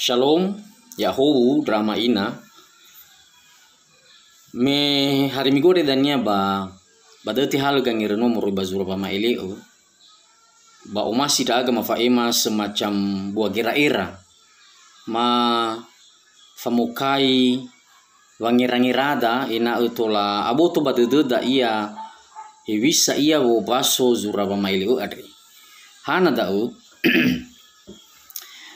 Shalom, Yahoo drama ina. Me hari minggu dania ba badati hal gangirno muru bazura ba maileo. Ba umasi da agama faema semacam buah gira-ira. Ma famukai wangirangirada ina utola aboto badeda iya iwisa iya wo baso zura ba maileo adri. Hana dau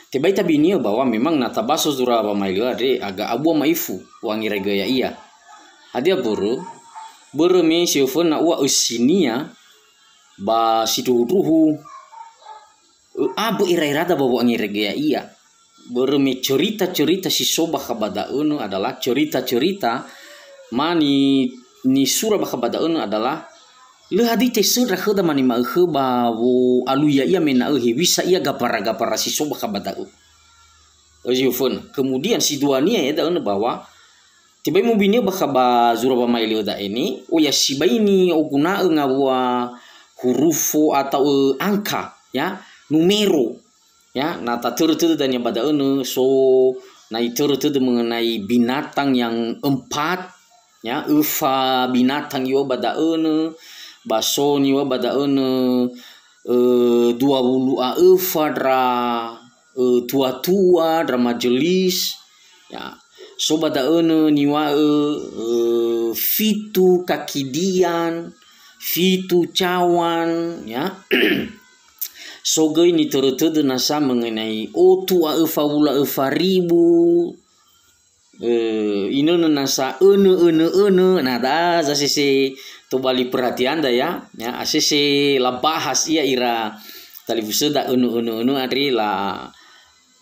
Tiba binio bahwa memang natabaso zura ba mailio ade aga abu maifu wangi regaya iya. Hadia buru mi siofon na ua usinia ba situruhu abu ira-irada ba wangi regaya iya. Buru mi cerita-cerita si soba kabada uno adalah cerita-cerita mani ni sura ba kabada uno adalah le hadite sura khoda mani ma khoba wo aluya ia mena bisa ia gapara-gapara si soba kabadau. Ojifun. Kemudian si duania ya daun bahwa tiba mu bini bakaba zuraba mailio da ini ya si baini oguna ngawa hurufo atau angka ya numero ya nata tur-tur dan yang pada so nai tur-tur mengenai binatang yang 4 ya ufa binatang yo pada baso ni wa bada 20 dra tua-tua dra majelis ya so bada ni wa fitu kakidian fitu cawan ya so goi ni teru-teru nasa mengenai tua wula ribu ino nasa nada za sisi to bali perhatian da ya asese la bahas ia ira televisi da unu adri la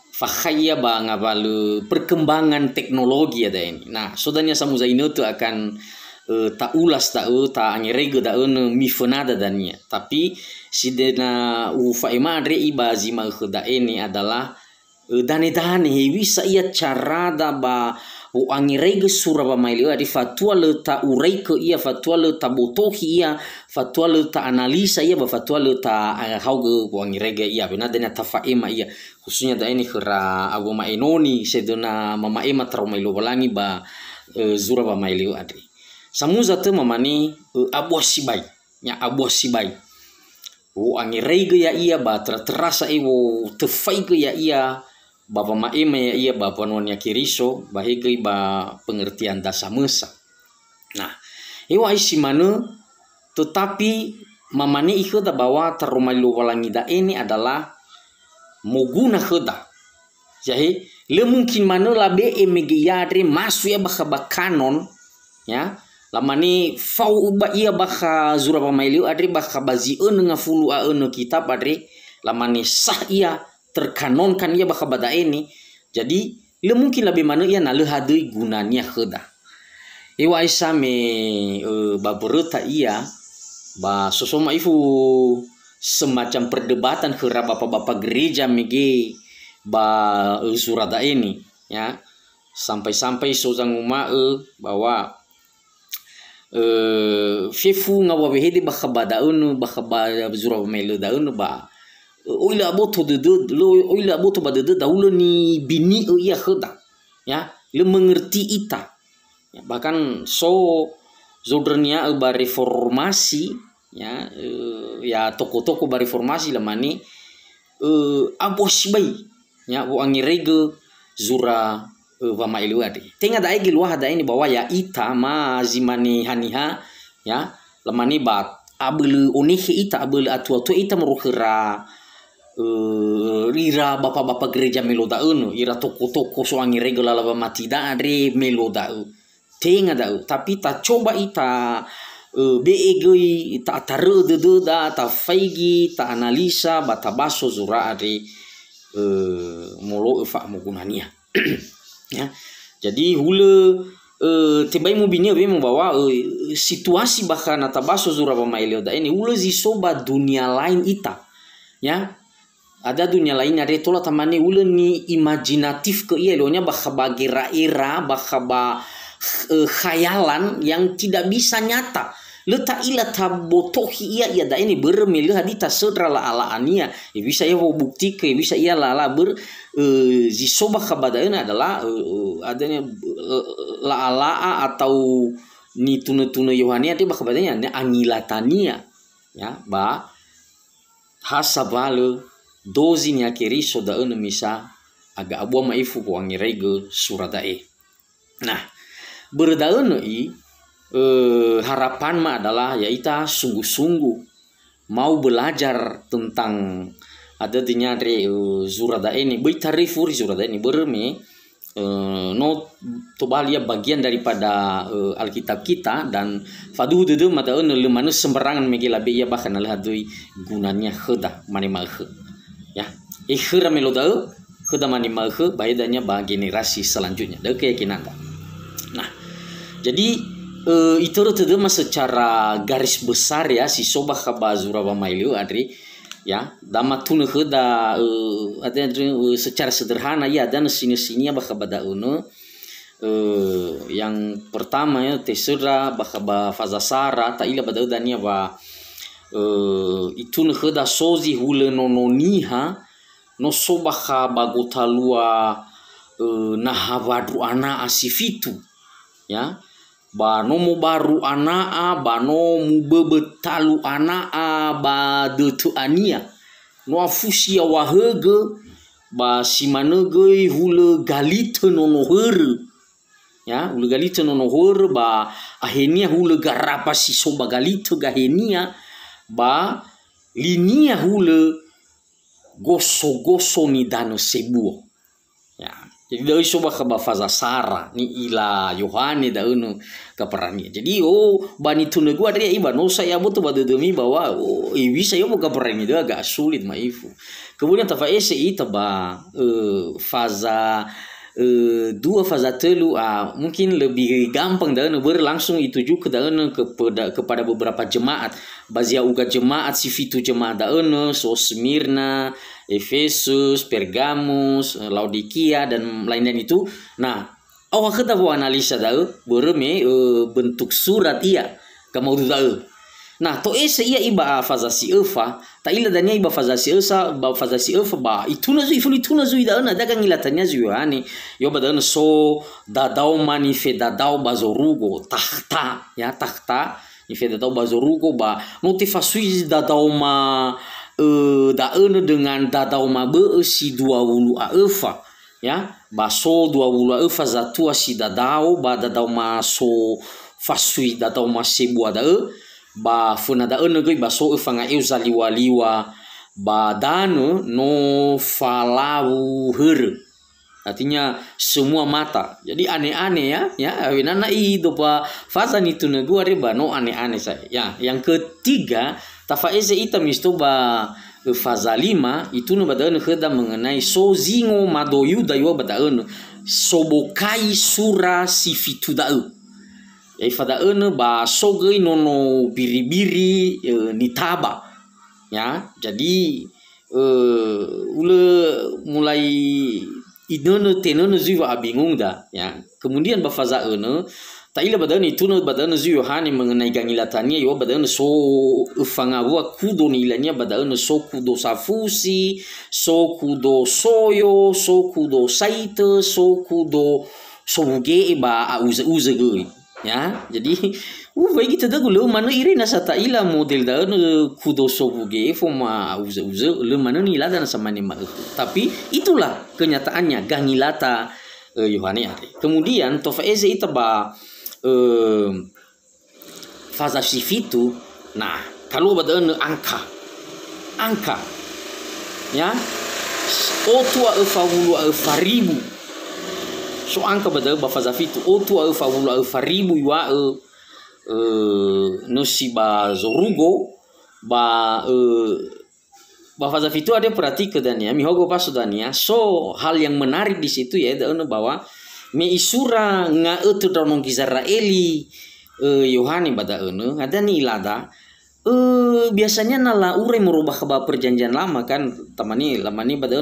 fakhaya ba ngabalu perkembangan teknologi ada ini. Nah, sodanya samuza ino tu akan ta ulas ta angirego da mifonada dania. Tapi sidena ufaima adri ibazi ma khuda ini adalah dane bisa ia cara da ba o angirege sura ba mailio adi fatwa le ta ureike ia fatwa le ta botohi ia fatwa le ta analisa ia ba fatwa le ta hauge o angirege ia bena dena tafaema ia khususnya da ini kera agama enoni sedona mama ema traumailo balangi ba zura ba mailio adi samuza te mamani abu sibai nya abu sibai o angirege ya ia ba terasa iwo tefaige ya ia Bapa maema ya ia bapa nonya kiriso bahigi ba pengertian dasa mesa. Nah, iwa isi mana tetapi mamani ikhoda bahwa terumailu walangida ini adalah moguna khoda. Jadi le mungkin mana labe emegiyadri masu ya baka kanon ya lamani fau ba ia baka zuraba mailiu adri baka bazi ngafulu kitab adri lamani sah ia terkanonkan ia baka bada ini jadi le mungkin lebih mana ia na le hadui gunanya khoda iwa isa me baberuta ia ba sosoma ifu semacam perdebatan kera bapak-bapak gereja mege ba surada ini ya sampai sozang uma bahwa fefu ngawa behedi baka bada baka ba zura melu daun ba oila boto badede dahulu ni bini ia khoda ya le mengerti ita ya, bahkan zodrenia ba reformasi ya ya toko-toko ba reformasi lamani abosibai ya wo angirege zura ba mailu ade tenga da igi luah da ini bahwa ya ita ma zimani haniha ya lamani ba abul onehe ita abul atu ita merukhira ira bapak-bapak gereja meloda ira toko-toko soangi regula laba mati da adre meloda tenga da tapi ta coba ita beegoi ta taru da ta faigi ta analisa bata baso zura adre molo fa mogunania ya jadi hule tibai mu bini be membawa situasi bahkan atabaso zura ba mailio da ini hule zisoba dunia lain ita ya ada dunia lain ada tola tamani ulen ni imajinatif ke ia lonya bahaba gira-ira bahaba khayalan yang tidak bisa nyata le ta ila tabotohi ia da ini bermele hadita sedra la ala ania bisa ia bukti ke bisa ia la ber zisoba kabadaena adalah adanya la ala atau ni tuna Yohania dia bakabadanya angilatania ya ba hasabale dozinya kiri soda misa aga abua maifu ko angirege suradae. Nah, berdaun harapan mah adalah ya ita sungguh-sungguh mau belajar tentang ada dinyare zurada ini bertarifur zurada ini berme no tobalia bagian daripada Alkitab kita dan fadu dedu madaun lemanu sembarangan megila be ia bahkan alhadui gunanya kheda mani malhe ya ikhra melodau kheda mani malhe baidanya bagi generasi selanjutnya da keyakinan. Nah, jadi itu mah secara garis besar ya si sobah kabazura bamailu adri ya dama tunu heda ada secara sederhana ya dan sini bakabada uno yang pertama ya tesera bakaba fazasara ta ila bada dania ba itu heda sozi hule nononiha no sobah bagotalua nahavadru ana asifitu ya bano mu baru anaa bano mu bebetalu anaa ba detu ania no afusia wahege ba simanege hule galite nono here ya hule galite nono here ba ahenia hule garapa si soba galite gahenia ba linia hule goso ni dano sebuo ya. Jadi dari soba kaba faza sara ni ila Yohane da unu kaperani. Jadi bani tune gua dia iba no saya butuh bade demi bahwa bisa yo kaperani dia agak sulit maifu. Kemudian tafaese ita ba faza dua faza telu mungkin lebih gampang da unu berlangsung itu juga da unu kepada beberapa jemaat. Bazia uga jemaat sifitu jemaat da unu so Smyrna, Efesus, Pergamus, Laodikia dan lain-lain itu. Nah, awak kita buat analisa tahu, berme bentuk surat ia kamu tahu. Nah, to ia iba fazasi alfa, tak ila dania iba fazasi alfa ba itu nazu ida na dagang ilatanya zuani. Yo badan so dadau manife dadau bazorugo tahta ya tahta ife dadau bazorugo ba notifasui dadau ma daun dengan dadau mabe si 20 aefa ya baso 20 aefa zatua si dadau ba dadau maso fasui dadau masebu ada ba funa daun negoi baso efa nga euzaliwa ba dano no falau her artinya semua mata. Jadi aneh-aneh ya awinana itu pa fasan itu negua reba no aneh-aneh saya ya. Yang ketiga tafaeze ita mistoba faza 5 itu no badaun heda mengenai sozingo madoyu dayo badaun sobokai sura sifitu dau ya fadaun ba sogei nono biri-biri nitaba ya. Jadi mulai inono tenono zuwa bingung da ya. Kemudian bafaza taila badan itu no badan zu Yohane mengenai gangilatannya yo badan so ufangabua kudo nilanya badan so kudo safusi so kudo soyo so kudo saite so kudo sobuge ba auza goi ya. Jadi baik kita dah gula mana iri nasa taila model da kudo sobuge forma auza le mana nila dan sama ni tapi itulah kenyataannya gangilata Yohane hari. Kemudian tofaeze ita ba faza sifitu. Nah, kalau badan angka ya otua efawulu efaribu so angka badan ba faza fitu otua efawulu efaribu wa nosiba zorugo ba faza fitu ada perhati ke dania mihogo pasudania. So hal yang menarik di situ ya bahwa me isura nga etu daunong Israeli Yohane bada ada ni ilada biasanya nala urai merubah keba perjanjian lama kan tamani lamani bada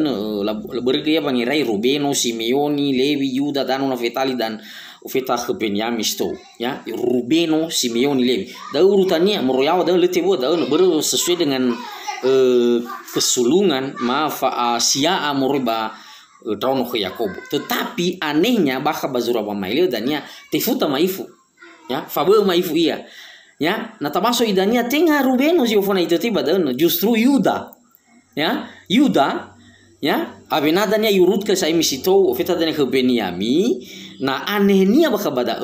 bergaya pangirai Rubeno, Simeoni, Lewi, Yuda, dan Naftali dan ufeta ke Benyamin sto ya Rubeno Simeon Levi da urutannya meroyawa da letebo da sesuai dengan kesulungan sia moriba Drono ke Yakobo. Tetapi anehnya bahkan bazura pamailio dania tefuta maifu ya fabe maifu iya ya na tabaso idania tenga Rubeno si ofona itu tiba da justru Yuda ya abenadanya yurut ke sai misito ofeta dania ke Benyamin na anehnya bahkan bada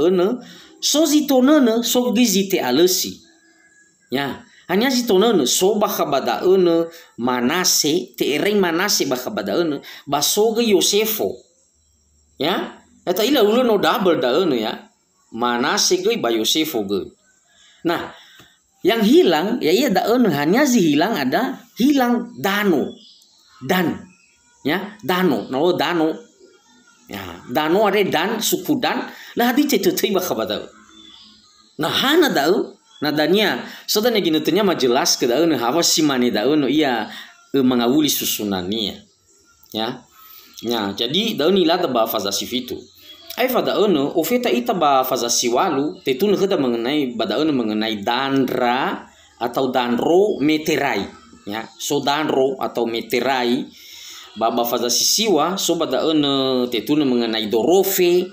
so zitonana so gizite alesi ya hanya zitonana so bahkan bada Manase tereng Manase bahkan bada basoga Yosefo ya eta ila ulo no double da ya Manase ge ba Yosefo ge. Nah yang hilang ya iya da hanya hilang Dano dan ya Dano ya Dano ada dan suku dan lah di cetutai bahkan bada nah hana da nadanya sodanya gini tanya majelas ke daun hawa simani daun iya mengawuli susunannya ya jadi daun ila ba fazasi fitu ai fada ofeta ita ba fazasi walu tetun heda mengenai badaun mengenai dandra atau danro meterai ya so danro atau meterai ba fazasi siwa so badaun tetun mengenai dorofe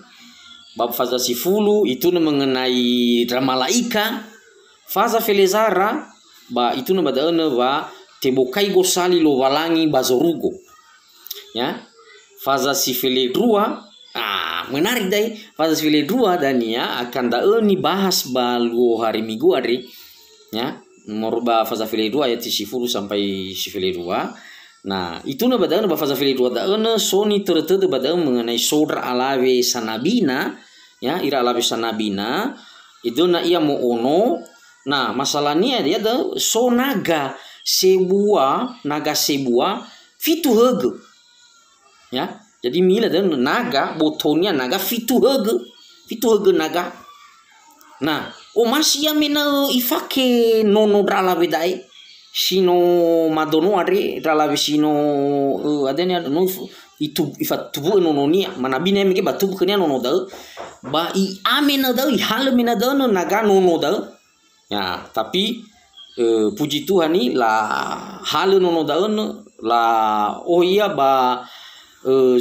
ba fazasi fulu itu mengenai dramalaika faza felezara ba itu na badaana ba tebokai gosali lo walangi bazorugo ya faza sifile drua menarik dai faza sifile drua dan ya akan daeni bahas balu hari Minggu hari ya morba faza file drua ayat 10 sampai sifile drua. Nah itu na badaana ba faza file drua daana soni tertede badaana mengenai saudara alawe sanabina ya ira alawe sanabina itu na ia mo ono. Nah masalahnya dia ada so naga sebuah fitu hege ya jadi mila dan naga botonnya naga fitu hege naga. Nah masih ya mena ifake nono drala bedai sino madono are drala sino adanya no itu ifat tubu nono nia manabine mege batu kenya nono da ba I amena da I hal mena da naga nono da ya tapi puji Tuhan nih lah hal nono daun lah iya ba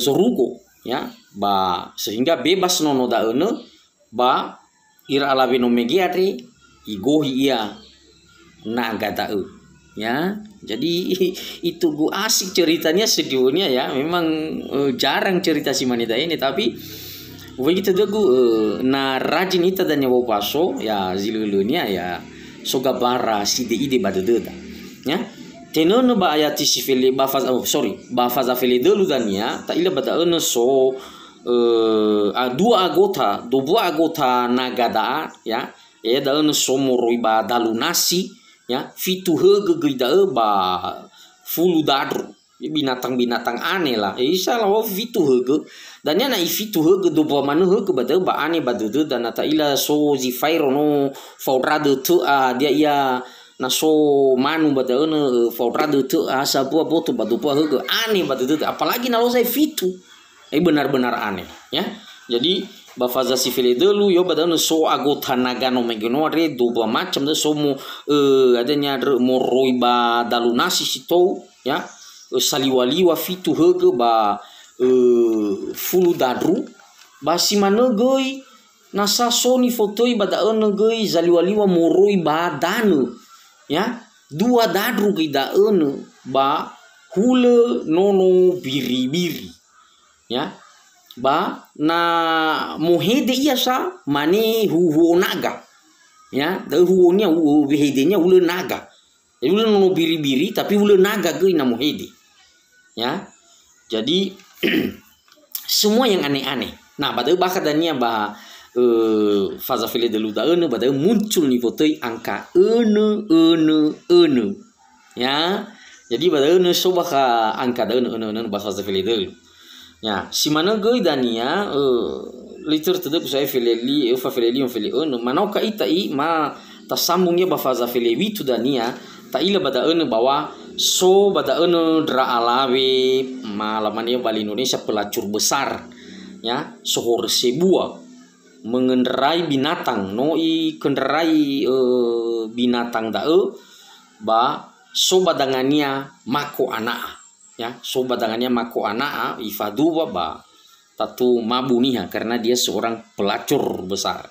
zorugo ya ba sehingga bebas nono daun ba ira alabe no megiari igohi iya naga daun ya jadi itu gua asik ceritanya sejujurnya ya memang jarang cerita si manita ini tapi begitu dagu na rajin ita dan nyawa paso ya zilulunya ya soga bara si de ide badededa ya tenono ba ayati sifili ba faza fili dulu dan ya ta ila bada so dua agota nagada ya da so moroi ba dalunasi ya fitu hege gida ba fulu dadru binatang-binatang aneh lah isa lah fitu hege dan ya na ifitu hege do ba manu hege bada ba aneh badede dan ta ila so zifairo no faurade tu dia ia na so manu bada faurade tu asa buah boto badu buah hege aneh badede apalagi na lo saya fitu benar-benar aneh ya jadi bafaza sifile dulu yo badana so agota nagano megenore do ba macam de so mo adanya moroi ba dalunasi sito ya saliwaliwa fitu hege ba fulu dadru ba simana goi nasa soni fotoi bada goi zaliwaliwa moroi ba danu ya dua dadru gei da ba hule nono biri-biri ya ba na mohede iya sa mane huwo naga ya da huwonya behedenya ule naga ule nono biri-biri tapi ule naga ge na mohede ya jadi semua yang aneh-aneh nah pada bakadanya ba faza file de luda pada muncul nih foto angka ya jadi pada soba ka angka bahasa file dulu ya si mana goi dania liter tede saya fileli fa fileli on fili manau ka itai ma tasambungnya ba faza file witu dania ta ila bada bawa so bada dra alawe malaman bali Indonesia pelacur besar ya sohor sebua mengendarai binatang, no i kendarai binatang ba so badangannya mako anak, ya, so badangannya mako anak ifaduwa ba tatu mabuniha karena dia seorang pelacur besar.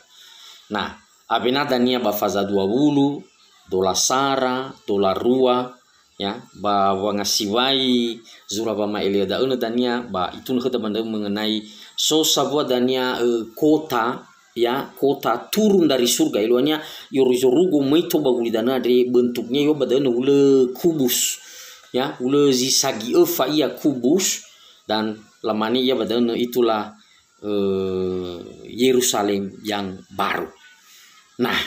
Nah, abena dania ba faza 20 dola sara dola rua, ya, ba wangasiwai zura ba maelia dauna dania ba itu kita mengenai so sabua dania kota, ya, kota turun dari surga iluannya yorugo meito baguli dana dari bentuknya yo badana ule kubus, ya, ule zisagi eva ia kubus dan lamani ia badana itulah Yerusalem yang baru. Nah,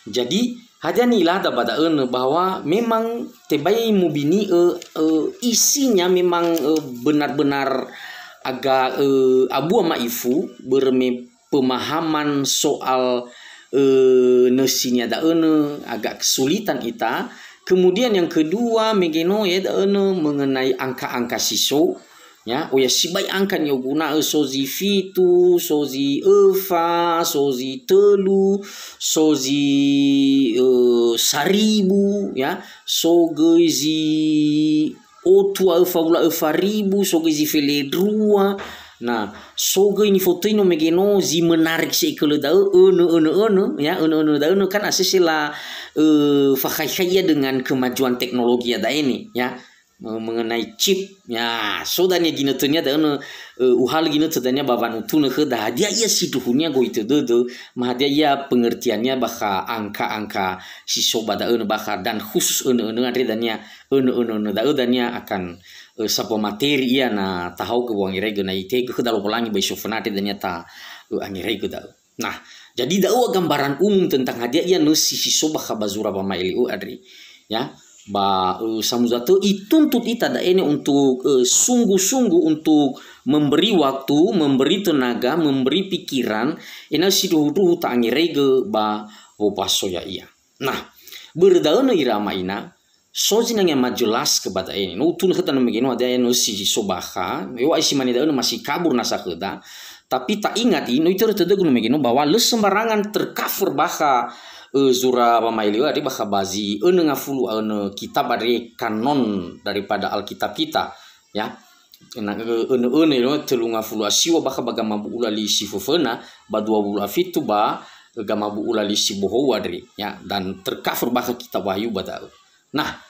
jadi hadiah ada pada bahwa memang tebai mubini isinya memang benar-benar agak abu maifu pemahaman soal nesinya agak kesulitan ita. Kemudian yang kedua megeno ya mengenai angka-angka siso, ya, oh ya sibai angka nya guna sozi fitu, sozi eva, sozi telu, sozi saribu, ya, sogezi otua eva ula eva ribu, sogezi feledrua. Nah, soga ini foto ini megeno zi menarik sih kalau ya, kan asesila fakaya dengan kemajuan teknologi ada ini, ya, mengenai chip, ya, so danya gina tunya uhal gina tudanya baban utuna kedah dia ia siduhunya go itu mah dia ia pengertiannya baka angka-angka si soba baka dan khusus ada danya danya akan sapa materi ia na tahu ke wang irego na ite ke dalam pelangi bai sofanate danya ta angirego da. Nah, jadi dawa gambaran umum tentang hadiah ia nusi si soba kabazura ba maili adri, ya, ba samuzatu ituntut ita da ini untuk sungguh-sungguh untuk memberi waktu, memberi tenaga, memberi pikiran ina siduhu ta angirego ba opasoya ia. Nah, berdauna irama ina soji nang yang majelas kepada ini, no tun kita namanya ada yang si sobaha, yo isi mani dah masih kabur nasa kita, tapi tak ingat ini itu terus gunung begini bahwa les sembarangan tercover baha zura pamailiwa di baha bazi ngafulu kitab dari kanon daripada Alkitab kita, ya, telu ngafulu asiwa baha bagama bu ulali sifufena ba 20 afitu ba gama bu ulali siboho wadri, ya, dan tercover baha kitab Wahyu badal. Nah,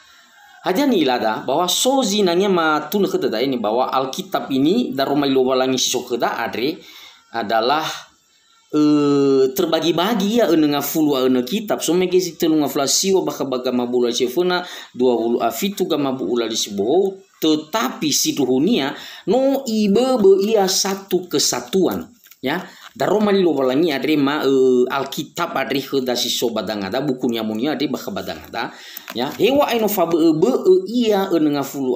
hanya nilada bahwa sozi nanya matun ketada ini bahwa Alkitab ini daromai lobalangi sisokeda adre adalah terbagi-bagi ya ngafulu kitab so megesi telu ngafula siwa baka baga mabula cefuna 20 afitu gama bu ulali siboho, tetapi siduhunia no ibe ia satu kesatuan, ya. Daromali lobalangi adre ma Alkitab adre heda si sobadangada bukunya munia adre baka badangada, ya, hewa eno fabe ia ngafulu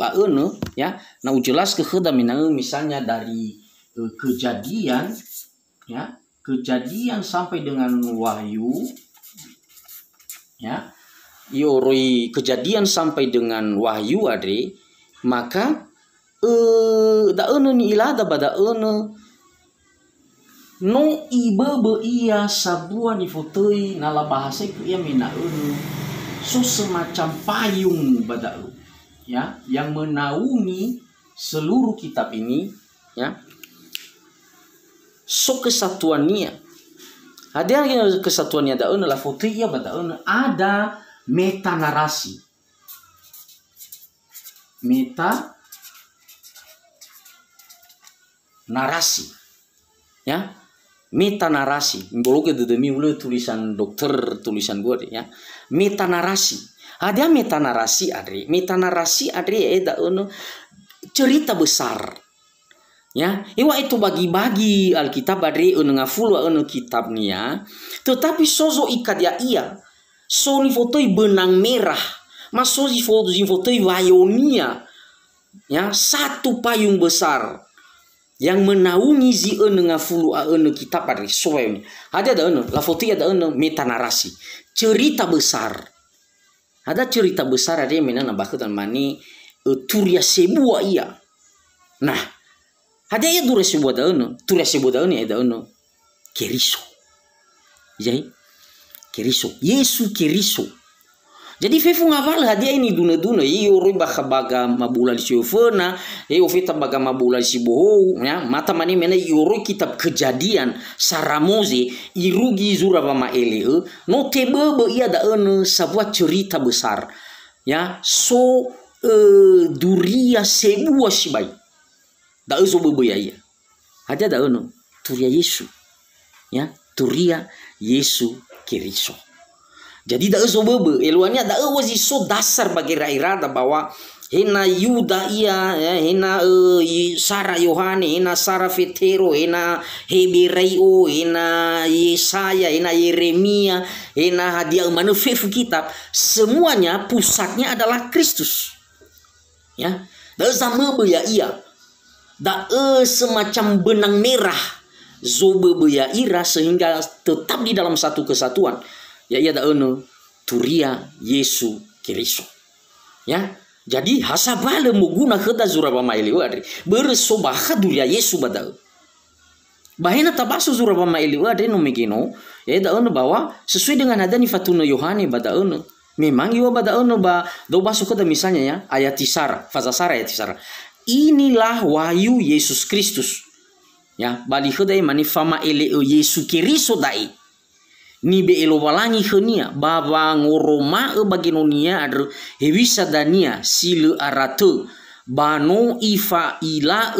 ya, nah jelas ke heda minang misalnya dari kejadian, ya, kejadian sampai dengan Wahyu, ya, yoroi kejadian sampai dengan Wahyu adre maka da ni ilada bada no ibe ia sabua ni fotoi nala bahasa itu ia mina so semacam payung badau, ya, yang menaungi seluruh kitab ini, ya, so kesatuannya ada kesatuannya ada la fotoi ia badau ada meta narasi, ya, meta narasi, boloke demi mulai tulisan dokter, tulisan gue deh, ya, meta narasi. Ada meta narasi adri ada cerita besar, ya. Iwa itu bagi-bagi Alkitab adri ngafulu kitabnya, tetapi sozo ikat ya ia, so ni fotoi benang merah, maso si fotoi wayonia, ya, satu payung besar yang menaungi zi ngafulu kitab dari soe. Ada la foto ada meta narasi, cerita besar. Ada cerita besar ada yang menana bakutan mani turia sebuah ia. Nah, ada ya turia sebuah turia sebuah ada keriso. Yai Keriso, Yesu Keriso. Jadi fefu ngawal hadiah ini duna-duna yoro baga mabula si ofena ofeta baga mabula si boho ya mata mani mena yoro kitab Kejadian saramoze irugi zura bama ele no tebe ia da sebuah cerita besar ya duria sebuah sibai da zo bebe ya ada da turia Yesu ya turia Yesu Keriso. Jadi da bebe eluannya da wazi so dasar bagi rairada bahwa hena Yuda ia ya, hena Sara Yohane, hena Sara Fetero, hena Hebereio, hena Yesaya, hena Yeremia, hena hadiah manufefu kitab, semuanya pusatnya adalah Kristus. Ya, da bebe ya ia. Da semacam benang merah zobe ya ira sehingga tetap di dalam satu kesatuan. Ya ia da turia Yesu Keriso. Ya, jadi hasabale muguna kheda zuraba maili wadri bersobaha duria Yesu badal. Bahena tabasu zuraba maili wadri no megeno ya da bahwa sesuai dengan hadani fatuna Yohane bada memang iwa bada ba do basu kheda misalnya ya ayat Sara, faza Sara ayat Sara. Inilah wahyu Yesus Kristus. Ya, bali kheda mani fama ele Yesu Keriso dai. Ni be elo walangi khenia baba ngoroma baginonia adr hewisa dania sile arate bano ifa ila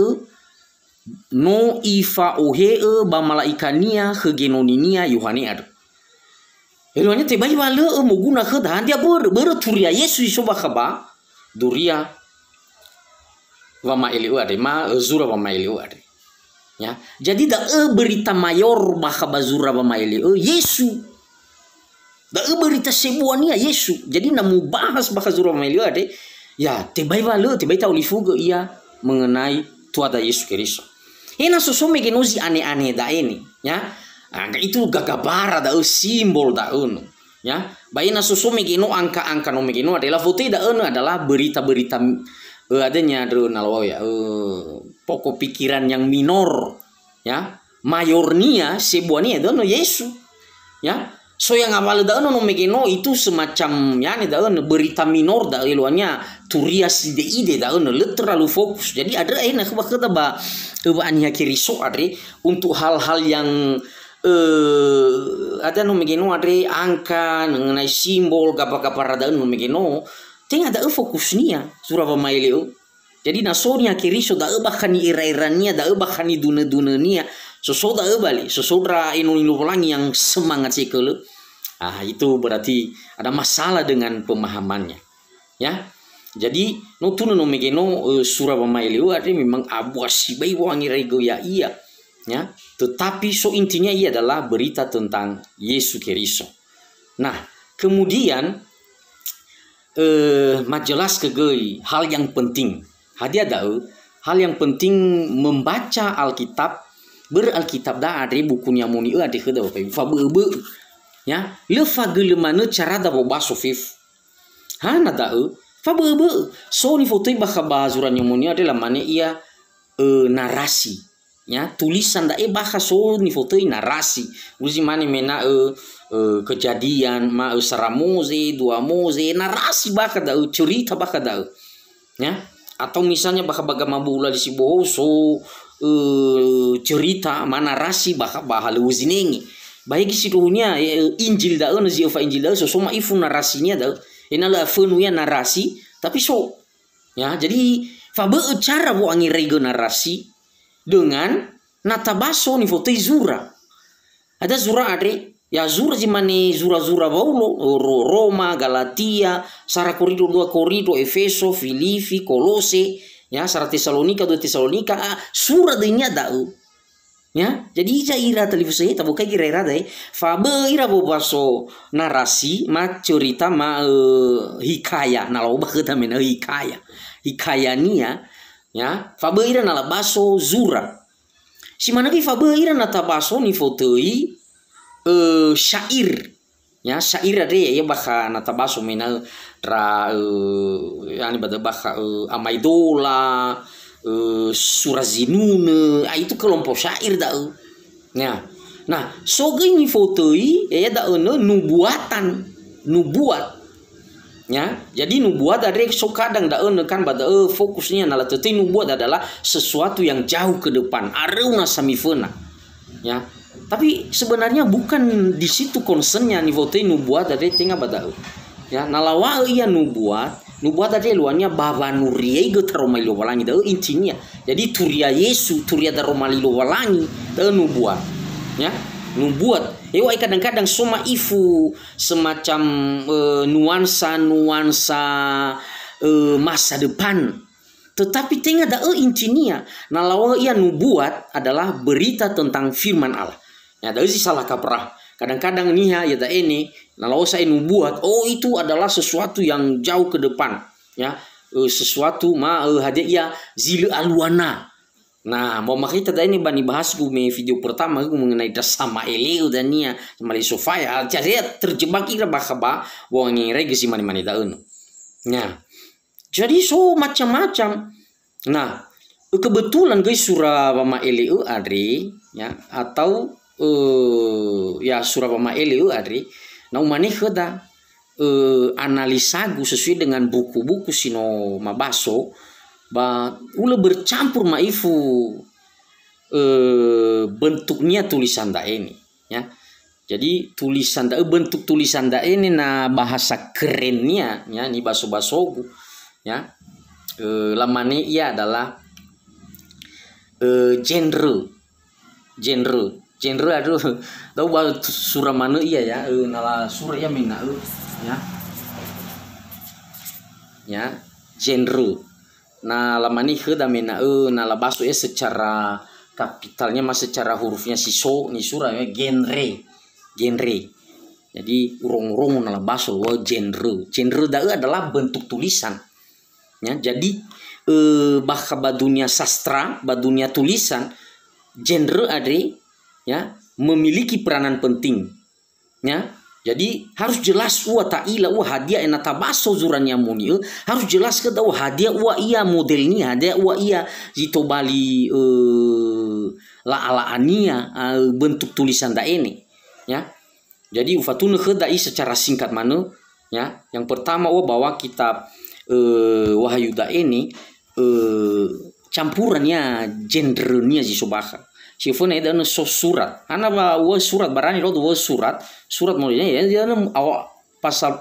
no ifa ohe ba malaikania khegenoninia Yohane adr elonya te bai wale moguna khedan dia ber turia Yesu isoba khaba duria wama eleu ade ma zura wama eleu ade. Ya, jadi da berita mayor baka bazura bamaili Yesu. Da berita sebuania Yesu. Jadi namu bahas baka zura bamaili ade ya tebai wale tebai tahu lifuga ia mengenai tuada Yesus Keriso. Ena sosome genozi aneh-aneh da ini ya. Itu gagabara da simbol da ya. Baina sosome geno angka-angka no megeno adalah foto da adalah berita-berita adanya nalawa ya pokok pikiran yang minor ya mayornya sebuahnya ada Yesus ya so yang awal da no megeno itu semacam ya nih da berita minor da eluannya turias ide da terlalu fokus jadi ada enak bakal ba anya Keriso adre untuk hal-hal yang ada no megeno adre angka mengenai simbol gapa-gapa da no megeno ting ada fokusnya surah pamaileu. Jadi nasonya Keriso da bahkan ira-iranya da bahkan duna-dunania so da bali sosodra inu pelangi yang semangat sekele. Itu berarti ada masalah dengan pemahamannya. Ya. Jadi no tunu no megeno surah pamaileu artinya memang abuasi bai wangi rego ya iya. Ya. Tetapi so intinya ia adalah berita tentang Yesus Keriso. Nah, kemudian majelas kegei hal yang penting hadiah dau hal yang penting membaca Alkitab beralkitab da ada bukunya muni ada kheda bapak fa bebe ya le fa gelemana cara da baso fif hana dau fa bebe so ni foto ba khabazuran muni adalah mana ia narasi ya tulisan da bahasa so ni foto narasi uzi mana mena kejadian ma saramoze dua moze narasi baka da cerita baka da ya atau misalnya baka baga mabula di siboho so cerita mana narasi baka bahal uzinengi baik situnya Injil da ziofa Injil da so ma ifu narasinya da inala fenuya narasi tapi so ya jadi fabe cara bu angin rego narasi dengan natabaso ni foto zura ada zura adre ya zura jimani zura Paulo Roma Galatia Sara Korinto 2 Korinto Efeso Filipi Kolose ya Sara Tesalonika 2 Tesalonika sura denya dau ya jadi ira televisi ta bukai kira dai fabe ira bo baso narasi ma cerita ma hikaya nalau baketa mena hikaya nia ya fabe ira nala baso zura si mana ki fabe ira nata baso ni fotoi syair ya syair ada ya baka natabaso mena ra yani bada baka amaidola surazinune itu kelompok syair dah ya Nah, so gini fotoi ya da nubuatan, nubuat. Ya, jadi nubuat ada so kadang da kan pada fokusnya adalah tetapi nubuat adalah sesuatu yang jauh ke depan, areuna samifena. Ya. Tapi sebenarnya bukan di situ concernnya nih fotoi nubuat ada tengah pada ya, nalawa iya nubuat ada luarnya baba nuria go taromali walangi da intinya. Jadi turia Yesu, turia da romali walangi da nubuat. Ya, nubuat. Kadang-kadang soma ifu semacam nuansa masa depan. Tetapi tengah da intinya, nalawa ia nubuat adalah berita tentang firman Allah. Ya, dari si salah kaprah. Kadang-kadang nih ya da ini, nalawa saya nubuat, itu adalah sesuatu yang jauh ke depan. Ya, sesuatu hadiah zil alwana. Nah, mau makita tadi ini bani bahas gue video pertama gue mengenai sama Eleu dan Nia sama Sofia. Jadi terjebak kira bakaba wong regi si mani daun. Nah, jadi so macam-macam. Nah, kebetulan guys surah Mama Eleu adri ya atau ya surah Mama Eleu adri. Nah, umane keda analisa gue sesuai dengan buku-buku sino mabaso. Ula bercampur maifu bentuknya tulisan da ini ya. Jadi tulisan da bentuk tulisan da ini nah bahasa kerennya ya ni baso-basogu ya. Lamane ia adalah genre aduh tahu bahasa surah mana iya ya nala surah ya mina ya genre. Nah, lamani mena nala baso secara kapitalnya secara hurufnya siso ni surah ya genre. Jadi urung-urung nala baso genre da adalah bentuk tulisan. Ya, jadi bahkan dunia sastra, dunia tulisan genre adri ya memiliki peranan penting. Ya. Jadi harus jelas ta'ila hadiah enata baso zurannya muni harus jelas ke hadiah iya modelnya hadiah iya jito bali ala-alaania bentuk tulisan da ini ya. Jadi ufatuna kedai secara singkat mana ya. Yang pertama bahwa kitab Wahyu da ini campurannya genrenya si sobaka. Sifone dan surat. Karena surat barani lo surat mulanya ya dia awal pasal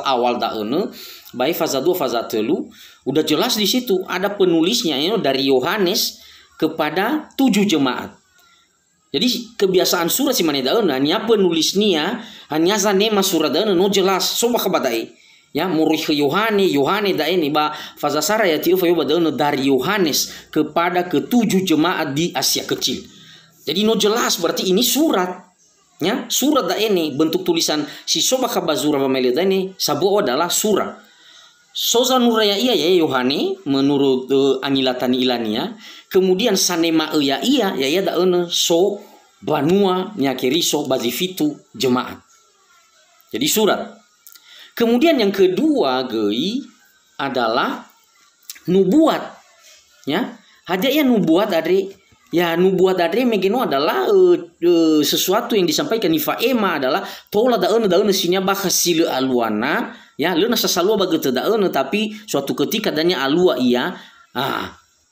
awal daun baik fasa 2 fasa 3 udah jelas di situ ada penulisnya ya dari Yohanes kepada 7 jemaat. Jadi kebiasaan surat si mana daun hanya penulisnya hanya zanema surat daun no jelas soba kabadai ya murih ke Yohane da ini fasa sara ya tiu fayo daun dari Yohanes kepada ke-7 jemaat di Asia Kecil. Jadi no jelas berarti ini surat. Ya, surat da ini bentuk tulisan si soba kabazura pameli da ini sabu adalah surat. Soza nuraya iya ya Yohane menurut angilatan ilania. Kemudian sanema ya da so banua nyakiriso bazifitu jemaat. Jadi surat. Kemudian yang kedua adalah nubuat. Ya, hadiah nubuat dari ya nubuat dari megeno adalah sesuatu yang disampaikan Ifa Ema adalah tola daun sinya bahasil aluana ya leuna sasalua bagete daun tapi suatu ketika danya alua iya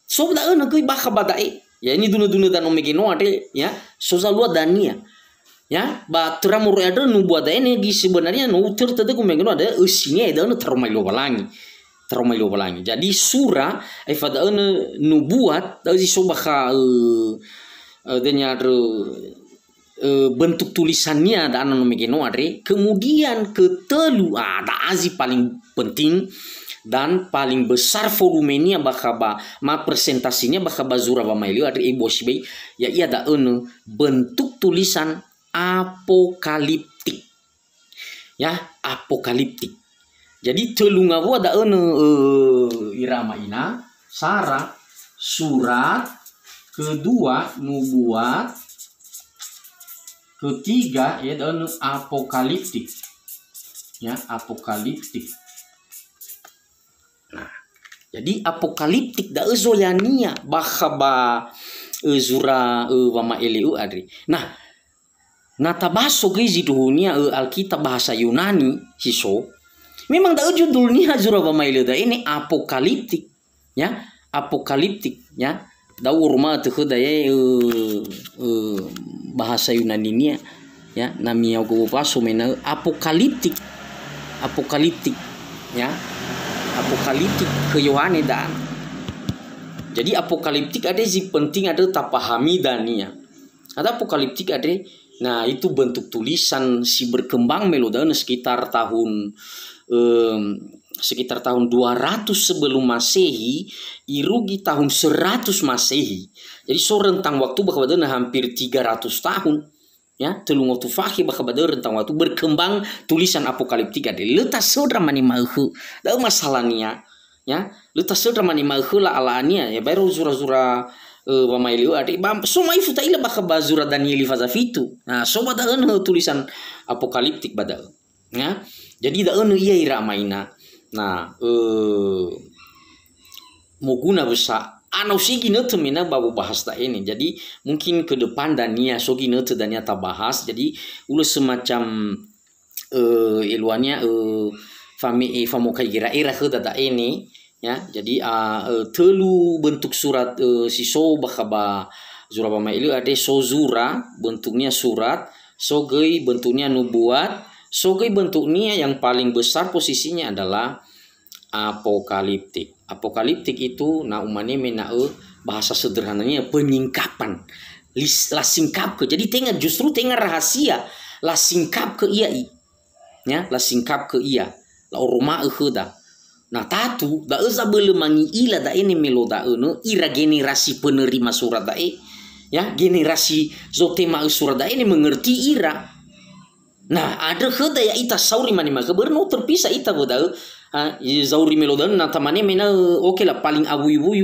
so daun geus bakabadai ya ini dunu-dunu dan megeno ade ya so salua dania ya ba teramur ada nubuat ini sebenarnya no tertede megeno ada usinya daun termailo balangi. Jadi surah ifada nubuat dari sobaka bentuk tulisannya dan nomegeno adre. Kemudian ketelu ada azi paling penting dan paling besar volumenya bakaba presentasinya bakaba zura bamailio adre ibosibei ya ia da bentuk tulisan apokaliptik. Ya, apokaliptik. Jadi telungawu ada irama ina sara surat kedua nubuat ketiga ya dan apokaliptik ya apokaliptik. Nah jadi apokaliptik da zoyania bahaba zura wama eliu adri. Nah Nah tabaso gizi dunia Alkitab bahasa Yunani siso. Memang da judulnya zura bamaile da ini apokaliptik ya, apokaliptik ya. Da urma teu da bahasa Yunani ya, namanya go paso mena apokaliptik. Apokaliptik ya. Apokaliptik ke Yohane dan. Jadi apokaliptik ada sih penting ada tak pahami dan ya. Ada apokaliptik ada. Nah itu bentuk tulisan si berkembang melodana sekitar tahun 200 sebelum Masehi irugi tahun 100 Masehi. Jadi so rentang waktu bakabadana hampir 300 tahun ya, telung waktu fakih bakabadana rentang waktu berkembang tulisan apokaliptik ada. Letas saudara mani mahu da masalahnya ya, letas saudara mani mahu la alania ya baru zura-zura pamailiu ade bam soma ifu ta ila bakabazura Daniel fazafitu. Nah so badaan tulisan apokaliptik badal ya. Jadi da iya ira maina. Nah mau guna besar anau sigi neutu mina babu bahas da ini. Jadi mungkin ke depan Dania sogi neutu Dania ta bahas. Jadi ulah semacam iluannya famo kai ira da ini ya. Jadi telu bentuk surat siso bakaba zura pamailu ada sozura bentuknya surat, sogei bentuknya nubuat, sogei bentuknya yang paling besar posisinya adalah apokaliptik. Apokaliptik itu na umane mena bahasa sederhananya penyingkapan. La singkap ke. Jadi justru tengah rahasia la singkap ke iya ya, la singkap ke iya. La oroma da. Nah tatu da eza belemangi ila da ini meloda ira generasi penerima surat da ya, generasi zotema surat da ini mengerti ira. Nah ada heda ya ita sauri mani maka berno terpisah ita boda zauri melodan na tamane mena oke lah paling abu-ibu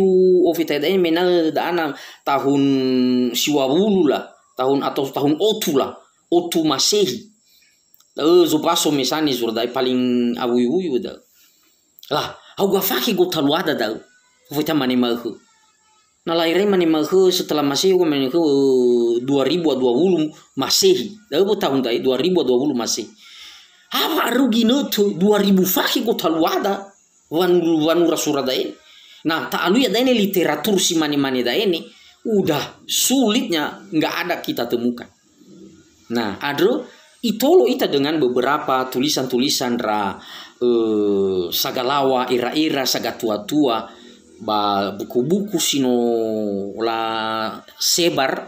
ofita da ini mena da ana tahun siwabulu lah tahun atau tahun otu lah otu Masehi. Zopaso misalnya surat da paling abu-ibu da. Lah, aku gak fakir gue terlalu ada dah. Kita mani mahu. Nah lahirnya mani mahu setelah Masehi gue mani mahu 2020 Masehi. Dah gue tahun dah 2020 Masehi. Apa rugi nutu 2000 fakir gue terlalu ada. Wan surat dah ini. Nah tak alu ya dah ini literatur si mani dah ini udah sulitnya nggak ada kita temukan. Nah ada itolo ita dengan beberapa tulisan-tulisan sagalawa ira-ira saga tua-tua ba buku-buku sino la sebar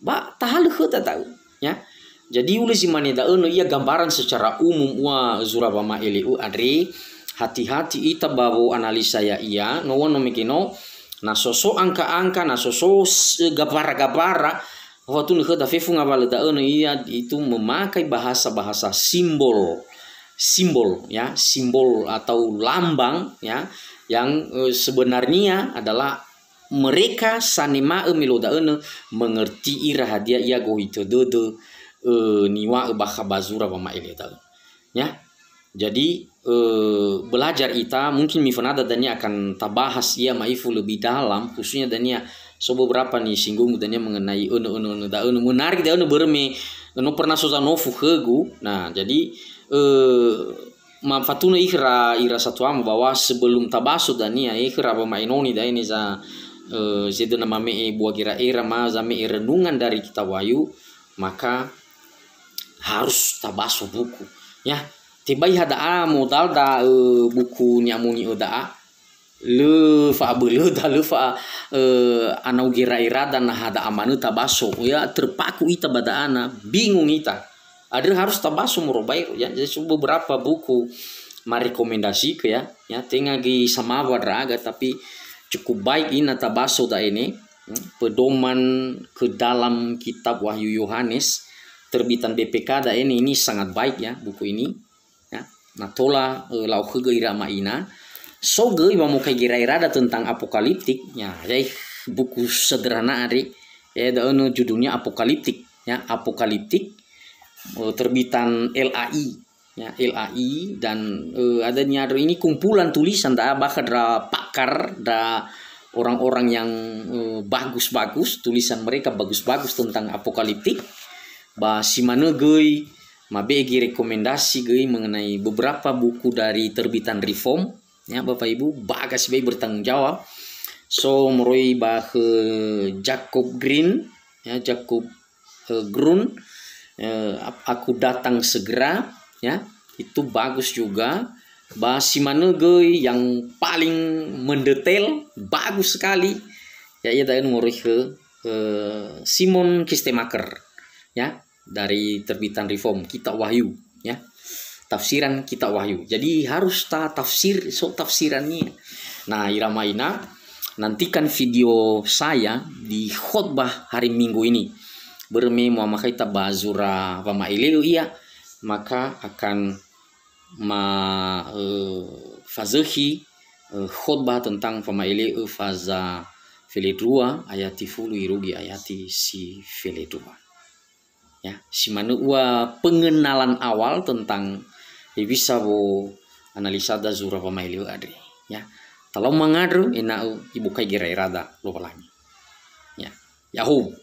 ba tahal heta tahu ya. Jadi ulih si maneda ia gambaran secara umum wa zurabama eliu adri hati-hati ita bawo analisa ya iya no wono mikino na soso angka-angka na soso gapara-gapara waktu nih heta fefu ngabaleda iya itu memakai bahasa-bahasa simbol ya, simbol atau lambang ya yang sebenarnya adalah mereka sanema miloda mengerti ira hadia ia go itu dodo niwa bakabazura pama ileta ya. Jadi belajar ita mungkin mifanada dania akan tabahas ia maifu lebih dalam khususnya dania so beberapa nih singgung dania mengenai menarik da berme pernah sosanofu hegu. Nah jadi manfaatnya ira satu bahwa sebelum tabaso dania ikra bamainoni da ini za zedena mame buah gira era ma zame renungan dari kitab Wahyu maka harus tabaso buku ya. Tibai hada modal da buku nyamuni oda le fa belu da le fa anau gira era dan hada amanu tabaso ya terpaku ita badaana bingung ita. Ada harus tabaso murobai ya. Jadi beberapa buku merekomendasi ke ya tengah di samawa raga tapi cukup baik ini tabaso da ini pedoman ke dalam kitab Wahyu Yohanes terbitan BPK da ini sangat baik ya buku ini ya. Natola lau kegira maina so ge mau kai gira-ira tentang apokaliptik ya. Jadi buku sederhana adik ya da judulnya apokaliptik ya, apokaliptik terbitan LAI ya, LAI dan adanya ini kumpulan tulisan da bahkan pakar da orang-orang yang bagus-bagus tulisan mereka bagus-bagus tentang apokaliptik ba simane geuy mabegi rekomendasi geuy mengenai beberapa buku dari terbitan Reform ya Bapak Ibu, bagas bae bertanggung jawab. So moroi bah Jacob Green ya, Jacob Grun, aku datang segera ya, itu bagus juga. Bah simane geuy yang paling mendetail bagus sekali ya, ia dari moroi Simon Kistemaker ya, dari terbitan Reform, Kitab Wahyu ya, tafsiran Kitab Wahyu. Jadi harus tafsir tafsirannya. Nah irama ina, nantikan video saya di khotbah hari Minggu ini berme Muhammad Kaita Bazura Pamaileu iya, maka akan fazehi khotbah tentang Pamaileu faza Feledua ayati fulu irugi ayati si Feledua ya, si manua pengenalan awal tentang bisa bo analisa da zura Pamaileu adri ya. Kalau mengadru enau ibu kai gerai rada lupa lagi ya. Yahoo.